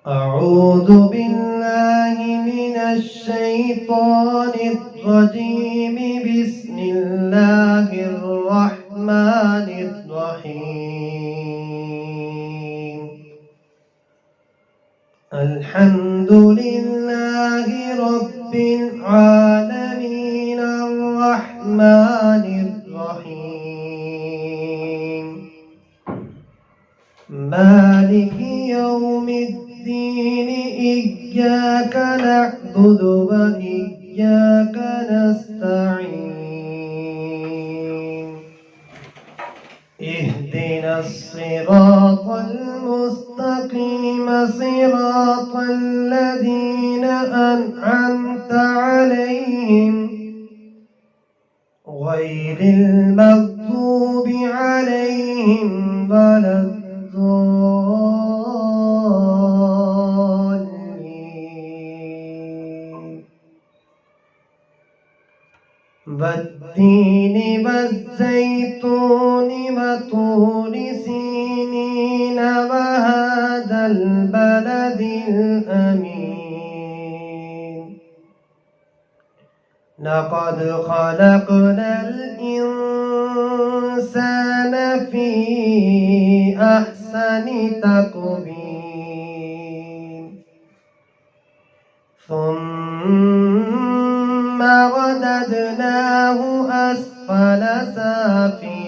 أعوذ بالله من الشيطان الرجيم. بسم الله الرحمن الرحيم. الحمد لله رب العالمين الرحمن الرحيم مالك يوم الدين. إياك نعبد وإياك نستعين. اهدنا الصراط المستقيم صراط الذين أنعمت عليهم غير المغضوب عليهم ولا الضالين. والتين والزيتون وطور سينين وهذا البلد الأمين. لقد خلقنا الإنسان في أحسن تقويم ثم رددناه أسفل سافلين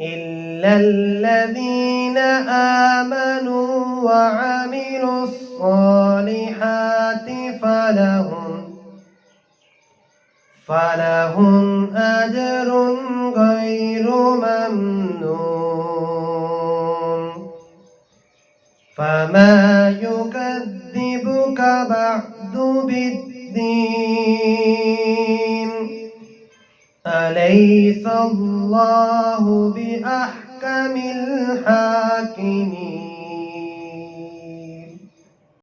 إلا الذين آمنوا وعملوا الصالحات فلهم أجر غير ممنون. فما يكذبك بعد بالدين. أليس الله بأحكم الحاكمين.